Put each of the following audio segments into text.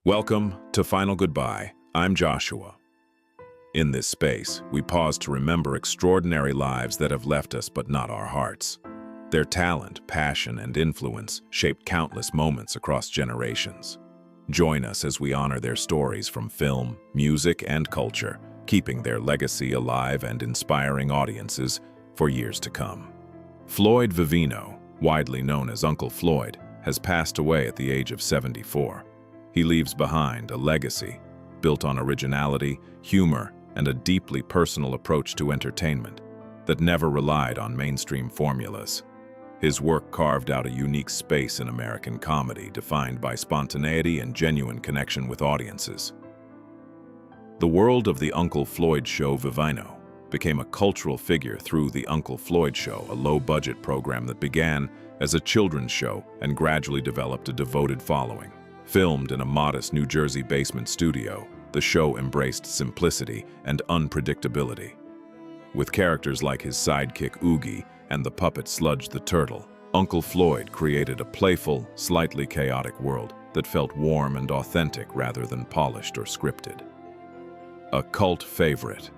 Welcome to Final Goodbye. I'm Joshua. In this space, we pause to remember extraordinary lives that have left us but not our hearts. Their talent, passion, and influence shaped countless moments across generations. Join us as we honor their stories from film, music, and culture, keeping their legacy alive and inspiring audiences for years to come. Floyd Vivino, widely known as Uncle Floyd, has passed away at the age of 74. He leaves behind a legacy built on originality, humor, and a deeply personal approach to entertainment that never relied on mainstream formulas. His work carved out a unique space in American comedy, defined by spontaneity and genuine connection with audiences. The world of the Uncle Floyd Show Vivino became a cultural figure through The Uncle Floyd Show, a low-budget program that began as a children's show and gradually developed a devoted following. Filmed in a modest New Jersey basement studio, the show embraced simplicity and unpredictability. With characters like his sidekick Oogie and the puppet Sludge the Turtle, Uncle Floyd created a playful, slightly chaotic world that felt warm and authentic rather than polished or scripted. A cult favorite.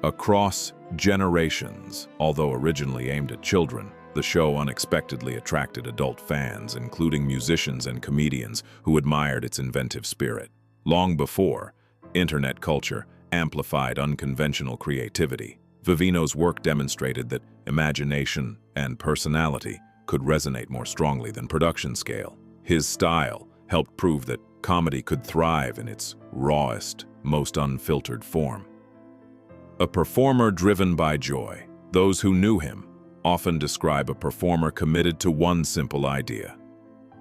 Across generations, although originally aimed at children, the show unexpectedly attracted adult fans, including musicians and comedians who admired its inventive spirit. Long before internet culture amplified unconventional creativity, Vivino's work demonstrated that imagination and personality could resonate more strongly than production scale. His style helped prove that comedy could thrive in its rawest, most unfiltered form. A performer driven by joy, those who knew him often describe a performer committed to one simple idea: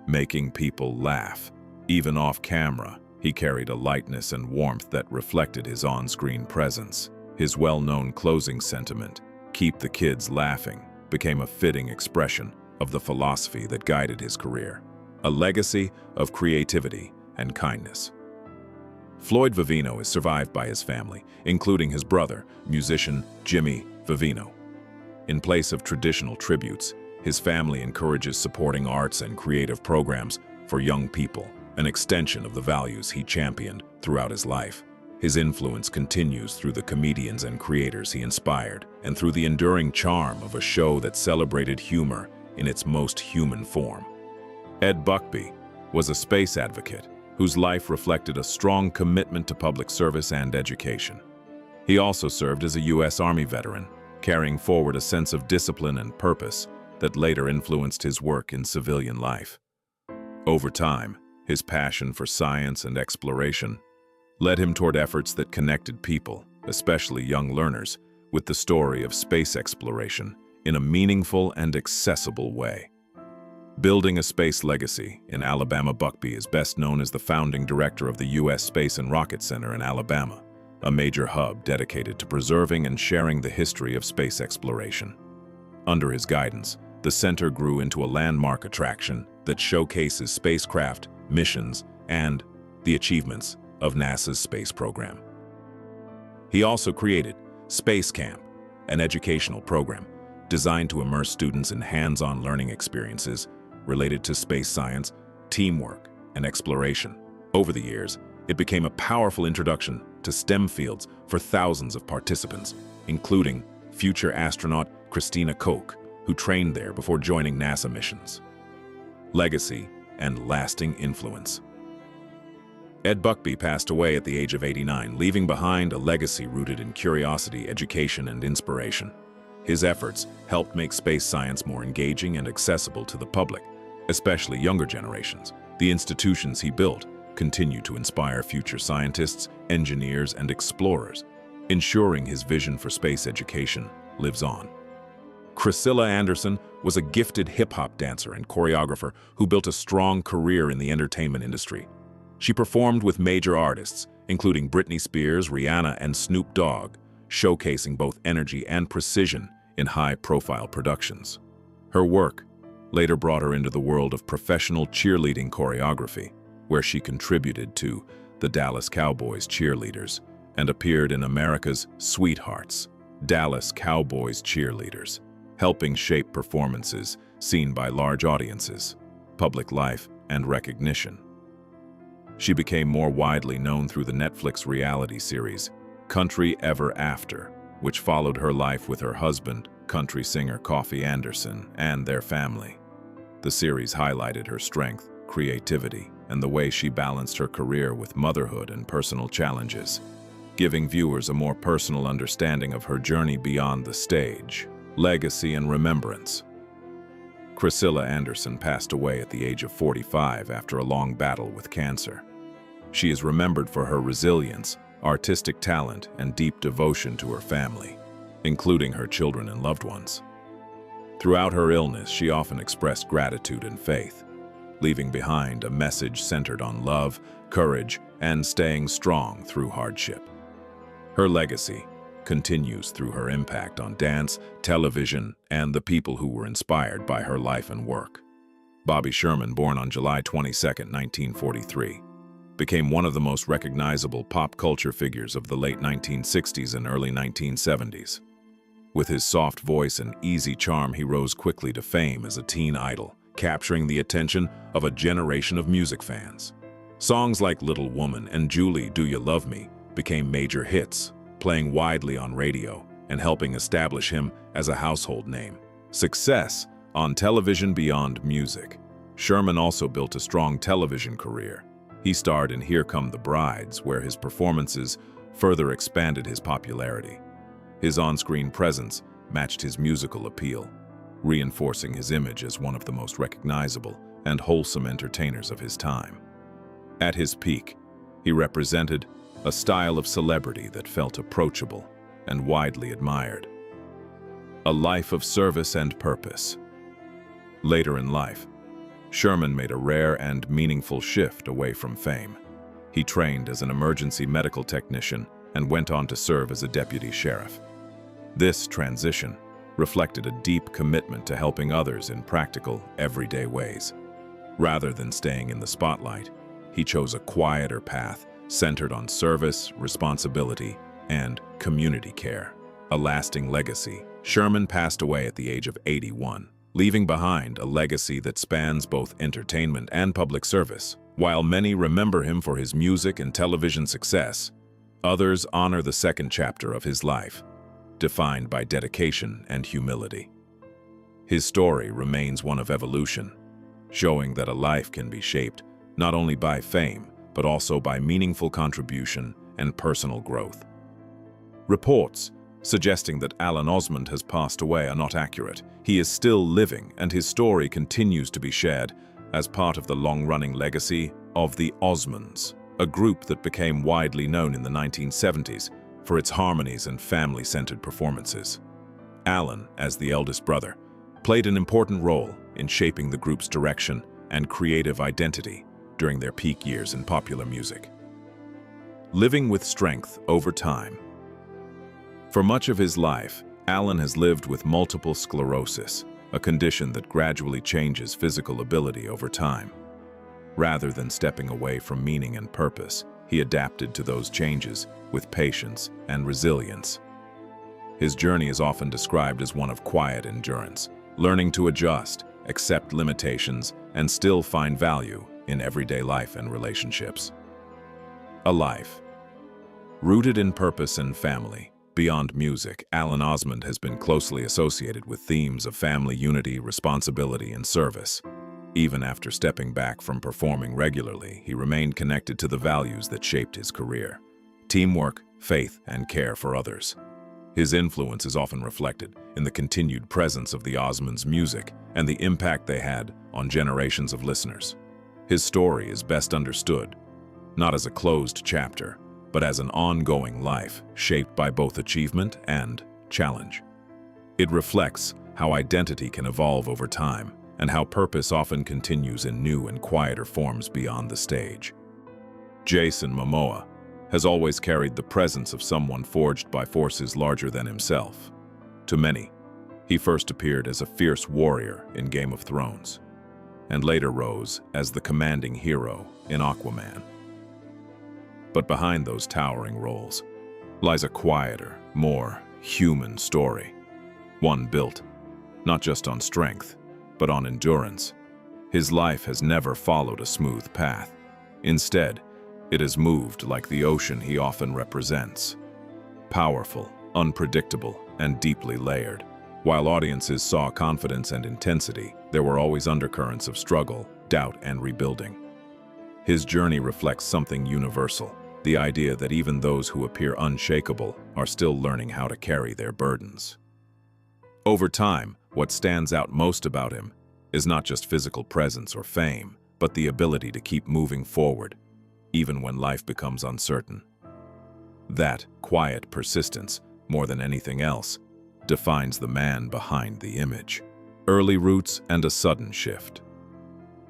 making people laugh. Even off camera, he carried a lightness and warmth that reflected his on-screen presence. His well-known closing sentiment, "Keep the kids laughing," became a fitting expression of the philosophy that guided his career, a legacy of creativity and kindness. Floyd Vivino is survived by his family, including his brother, musician Jimmy Vivino. In place of traditional tributes, his family encourages supporting arts and creative programs for young people, an extension of the values he championed throughout his life. His influence continues through the comedians and creators he inspired, and through the enduring charm of a show that celebrated humor in its most human form. Ed Buckby was a space advocate whose life reflected a strong commitment to public service and education. He also served as a U.S. Army veteran, carrying forward a sense of discipline and purpose that later influenced his work in civilian life. Over time, his passion for science and exploration led him toward efforts that connected people, especially young learners, with the story of space exploration in a meaningful and accessible way. Building a space legacy in Alabama, Buckby is best known as the founding director of the U.S. Space and Rocket Center in Alabama, a major hub dedicated to preserving and sharing the history of space exploration. Under his guidance, the center grew into a landmark attraction that showcases spacecraft, missions, and the achievements of NASA's space program. He also created Space Camp, an educational program designed to immerse students in hands-on learning experiences related to space science, teamwork, and exploration. Over the years, it became a powerful introduction to STEM fields for thousands of participants, including future astronaut Christina Koch, who trained there before joining NASA missions. Legacy and lasting influence. Ed Buckby passed away at the age of 89, leaving behind a legacy rooted in curiosity, education, and inspiration. His efforts helped make space science more engaging and accessible to the public, especially younger generations. The institutions he built continue to inspire future scientists, engineers, and explorers, ensuring his vision for space education lives on. Priscilla Anderson was a gifted hip-hop dancer and choreographer who built a strong career in the entertainment industry. She performed with major artists, including Britney Spears, Rihanna, and Snoop Dogg, showcasing both energy and precision in high-profile productions. Her work later brought her into the world of professional cheerleading choreography, where she contributed to the Dallas Cowboys cheerleaders and appeared in America's Sweethearts, Dallas Cowboys cheerleaders, helping shape performances seen by large audiences, public life, and recognition. She became more widely known through the Netflix reality series Country Ever After, which followed her life with her husband, country singer Coffey Anderson, and their family. The series highlighted her strength, creativity, and the way she balanced her career with motherhood and personal challenges, giving viewers a more personal understanding of her journey beyond the stage. Legacy and remembrance. Priscilla Anderson passed away at the age of 45 after a long battle with cancer. She is remembered for her resilience, artistic talent, and deep devotion to her family, including her children and loved ones. Throughout her illness, she often expressed gratitude and faith, leaving behind a message centered on love, courage, and staying strong through hardship. Her legacy continues through her impact on dance, television, and the people who were inspired by her life and work. Bobby Sherman, born on July 22, 1943, became one of the most recognizable pop culture figures of the late 1960s and early 1970s. With his soft voice and easy charm, he rose quickly to fame as a teen idol, capturing the attention of a generation of music fans. Songs like Little Woman and Julie, Do You Love Me became major hits, playing widely on radio and helping establish him as a household name. Success on television beyond music. Sherman also built a strong television career. He starred in Here Come the Brides, where his performances further expanded his popularity. His on-screen presence matched his musical appeal, reinforcing his image as one of the most recognizable and wholesome entertainers of his time. At his peak, he represented a style of celebrity that felt approachable and widely admired. A life of service and purpose. Later in life, Sherman made a rare and meaningful shift away from fame. He trained as an emergency medical technician and went on to serve as a deputy sheriff. This transition reflected a deep commitment to helping others in practical, everyday ways. Rather than staying in the spotlight, he chose a quieter path centered on service, responsibility, and community care. A lasting legacy. Sherman passed away at the age of 81, leaving behind a legacy that spans both entertainment and public service. While many remember him for his music and television success, others honor the second chapter of his life, defined by dedication and humility. His story remains one of evolution, showing that a life can be shaped not only by fame, but also by meaningful contribution and personal growth. Reports suggesting that Alan Osmond has passed away are not accurate. He is still living, and his story continues to be shared as part of the long-running legacy of the Osmonds, a group that became widely known in the 1970s for its harmonies and family-centered performances. Alan, as the eldest brother, played an important role in shaping the group's direction and creative identity during their peak years in popular music. Living with strength over time. For much of his life, Alan has lived with multiple sclerosis, a condition that gradually changes physical ability over time. Rather than stepping away from meaning and purpose, he adapted to those changes with patience and resilience. His journey is often described as one of quiet endurance, learning to adjust, accept limitations, and still find value in everyday life and relationships. A life rooted in purpose and family. Beyond music, Alan Osmond has been closely associated with themes of family unity, responsibility, and service. Even after stepping back from performing regularly, he remained connected to the values that shaped his career: teamwork, faith, and care for others. His influence is often reflected in the continued presence of the Osmonds' music and the impact they had on generations of listeners. His story is best understood, not as a closed chapter, but as an ongoing life shaped by both achievement and challenge. It reflects how identity can evolve over time and how purpose often continues in new and quieter forms beyond the stage. Jason Momoa has always carried the presence of someone forged by forces larger than himself. To many, he first appeared as a fierce warrior in Game of Thrones, and later rose as the commanding hero in Aquaman. But behind those towering roles lies a quieter, more human story, one built not just on strength, but on endurance. His life has never followed a smooth path. Instead, it has moved like the ocean he often represents. Powerful, unpredictable, and deeply layered. While audiences saw confidence and intensity, there were always undercurrents of struggle, doubt, and rebuilding. His journey reflects something universal, the idea that even those who appear unshakable are still learning how to carry their burdens. Over time, what stands out most about him is not just physical presence or fame, but the ability to keep moving forward, even when life becomes uncertain. That quiet persistence, more than anything else, defines the man behind the image. Early roots and a sudden shift.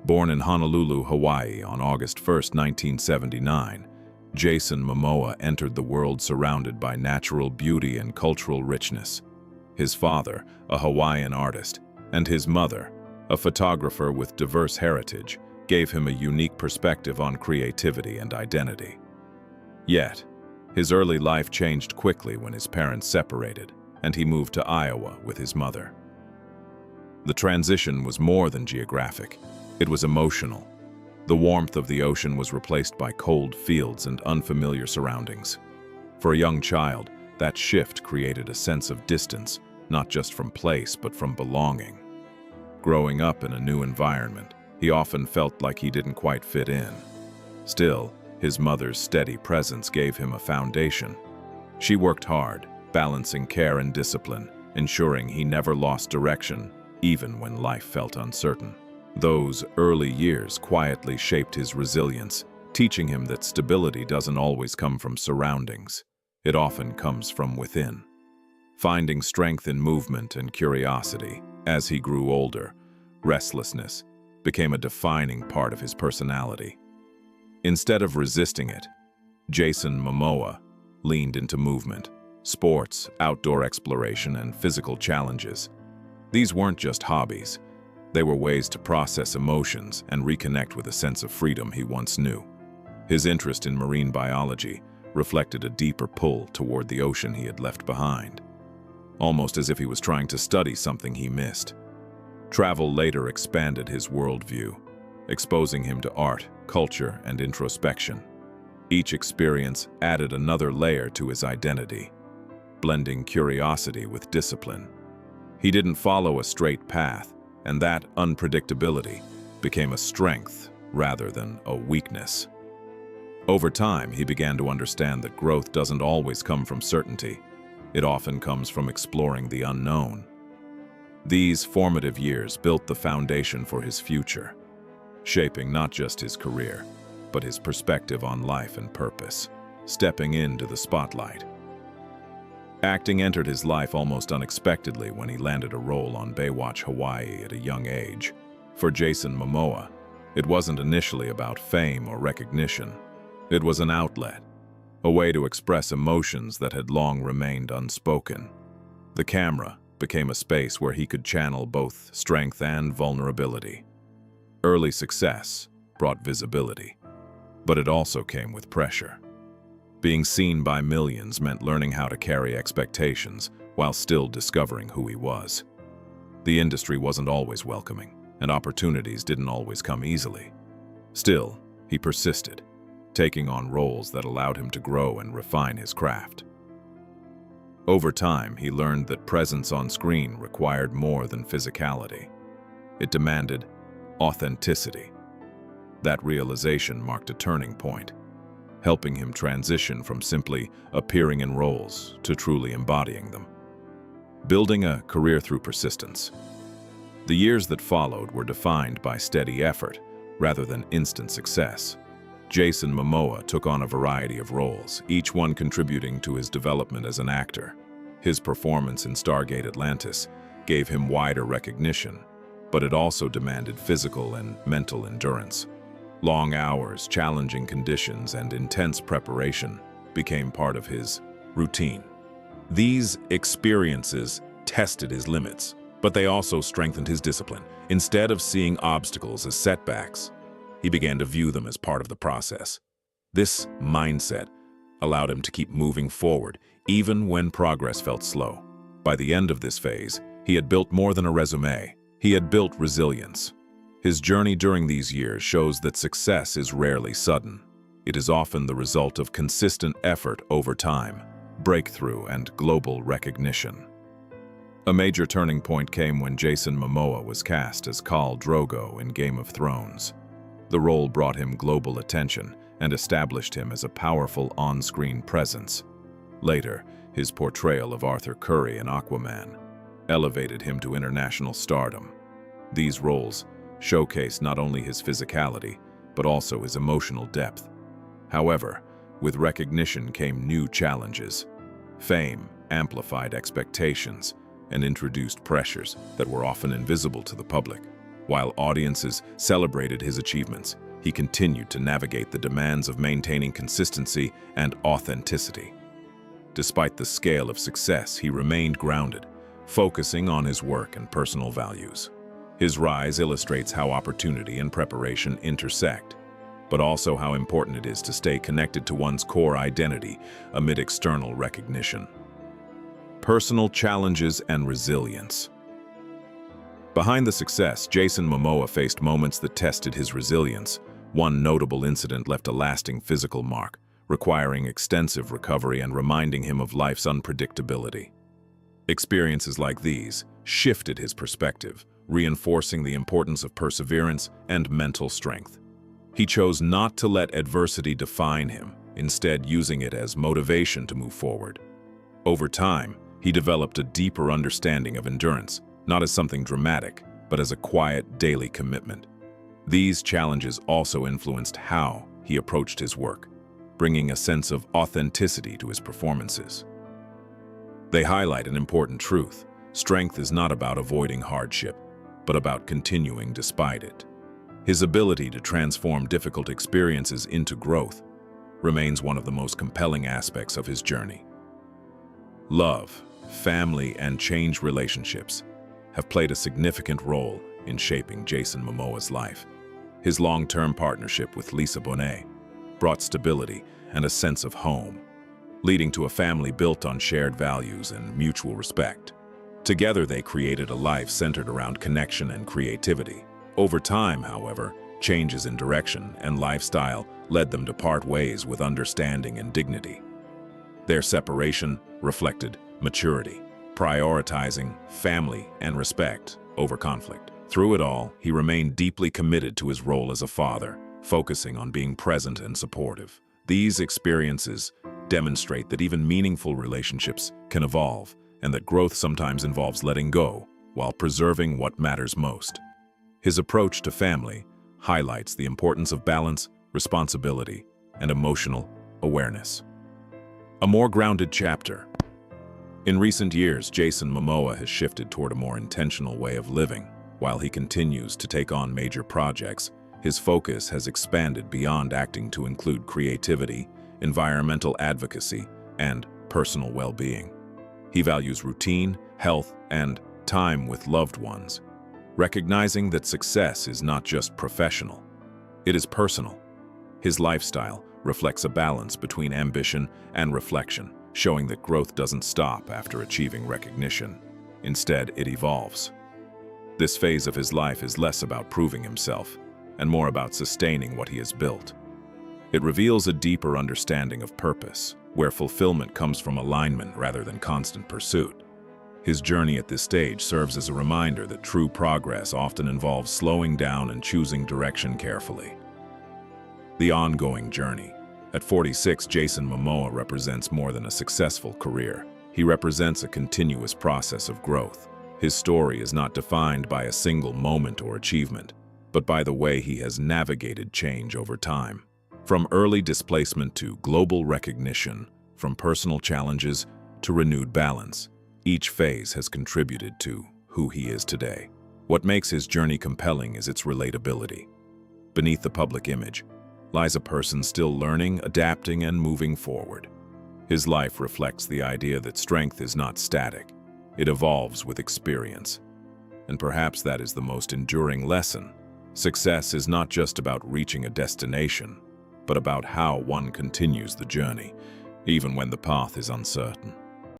Born in Honolulu, Hawaii on August 1, 1979, Jason Momoa entered the world surrounded by natural beauty and cultural richness. His father, a Hawaiian artist, and his mother, a photographer with diverse heritage, gave him a unique perspective on creativity and identity. Yet, his early life changed quickly when his parents separated, and he moved to Iowa with his mother. The transition was more than geographic. It was emotional. The warmth of the ocean was replaced by cold fields and unfamiliar surroundings. For a young child, that shift created a sense of distance, not just from place but from belonging. Growing up in a new environment, he often felt like he didn't quite fit in. Still, his mother's steady presence gave him a foundation. She worked hard, balancing care and discipline, ensuring he never lost direction, even when life felt uncertain. Those early years quietly shaped his resilience, teaching him that stability doesn't always come from surroundings. It often comes from within. Finding strength in movement and curiosity, as he grew older, restlessness became a defining part of his personality. Instead of resisting it, Jason Momoa leaned into movement, sports, outdoor exploration, and physical challenges. These weren't just hobbies. They were ways to process emotions and reconnect with a sense of freedom he once knew. His interest in marine biology reflected a deeper pull toward the ocean he had left behind, almost as if he was trying to study something he missed. Travel later expanded his worldview, exposing him to art, culture, and introspection. Each experience added another layer to his identity, blending curiosity with discipline. He didn't follow a straight path, and that unpredictability became a strength rather than a weakness. Over time, he began to understand that growth doesn't always come from certainty. It often comes from exploring the unknown. These formative years built the foundation for his future, shaping not just his career, but his perspective on life and purpose. Stepping into the spotlight. Acting entered his life almost unexpectedly when he landed a role on Baywatch Hawaii at a young age. For Jason Momoa, it wasn't initially about fame or recognition. It was an outlet, a way to express emotions that had long remained unspoken. The camera became a space where he could channel both strength and vulnerability. Early success brought visibility, but it also came with pressure. Being seen by millions meant learning how to carry expectations while still discovering who he was. The industry wasn't always welcoming, and opportunities didn't always come easily. Still, he persisted, taking on roles that allowed him to grow and refine his craft. Over time, he learned that presence on screen required more than physicality. It demanded authenticity. That realization marked a turning point, helping him transition from simply appearing in roles to truly embodying them. Building a career through persistence. The years that followed were defined by steady effort rather than instant success. Jason Momoa took on a variety of roles, each one contributing to his development as an actor. His performance in Stargate Atlantis gave him wider recognition, but it also demanded physical and mental endurance. Long hours, challenging conditions, and intense preparation became part of his routine. These experiences tested his limits, but they also strengthened his discipline. Instead of seeing obstacles as setbacks, he began to view them as part of the process. This mindset allowed him to keep moving forward, even when progress felt slow. By the end of this phase, he had built more than a resume. He had built resilience. His journey during these years shows that success is rarely sudden. It is often the result of consistent effort over time, breakthrough, and global recognition. A major turning point came when Jason Momoa was cast as Khal Drogo in Game of Thrones. The role brought him global attention and established him as a powerful on-screen presence. Later, his portrayal of Arthur Curry in Aquaman elevated him to international stardom. These roles showcased not only his physicality, but also his emotional depth. However, with recognition came new challenges. Fame amplified expectations and introduced pressures that were often invisible to the public. While audiences celebrated his achievements, he continued to navigate the demands of maintaining consistency and authenticity. Despite the scale of success, he remained grounded, focusing on his work and personal values. His rise illustrates how opportunity and preparation intersect, but also how important it is to stay connected to one's core identity amid external recognition. Personal challenges and resilience. Behind the success, Jason Momoa faced moments that tested his resilience. One notable incident left a lasting physical mark, requiring extensive recovery and reminding him of life's unpredictability. Experiences like these shifted his perspective, reinforcing the importance of perseverance and mental strength. He chose not to let adversity define him, instead using it as motivation to move forward. Over time, he developed a deeper understanding of endurance, not as something dramatic, but as a quiet, daily commitment. These challenges also influenced how he approached his work, bringing a sense of authenticity to his performances. They highlight an important truth: strength is not about avoiding hardship, but about continuing despite it. His ability to transform difficult experiences into growth remains one of the most compelling aspects of his journey. Love, family, and changed relationships have played a significant role in shaping Jason Momoa's life. His long-term partnership with Lisa Bonet brought stability and a sense of home, leading to a family built on shared values and mutual respect. Together, they created a life centered around connection and creativity. Over time, however, changes in direction and lifestyle led them to part ways with understanding and dignity. Their separation reflected maturity, prioritizing family and respect over conflict. Through it all, he remained deeply committed to his role as a father, focusing on being present and supportive. These experiences demonstrate that even meaningful relationships can evolve, and that growth sometimes involves letting go while preserving what matters most. His approach to family highlights the importance of balance, responsibility, and emotional awareness. A more grounded chapter. In recent years, Jason Momoa has shifted toward a more intentional way of living. While he continues to take on major projects, his focus has expanded beyond acting to include creativity, environmental advocacy, and personal well-being. He values routine, health, and time with loved ones, recognizing that success is not just professional, it is personal. His lifestyle reflects a balance between ambition and reflection, showing that growth doesn't stop after achieving recognition. Instead, it evolves. This phase of his life is less about proving himself and more about sustaining what he has built. It reveals a deeper understanding of purpose, where fulfillment comes from alignment rather than constant pursuit. His journey at this stage serves as a reminder that true progress often involves slowing down and choosing direction carefully. The ongoing journey. At 46, Jason Momoa represents more than a successful career. He represents a continuous process of growth. His story is not defined by a single moment or achievement, but by the way he has navigated change over time. From early displacement to global recognition, from personal challenges to renewed balance, each phase has contributed to who he is today. What makes his journey compelling is its relatability. Beneath the public image lies a person still learning, adapting, and moving forward. His life reflects the idea that strength is not static. It evolves with experience. And perhaps that is the most enduring lesson. Success is not just about reaching a destination, but about how one continues the journey, even when the path is uncertain.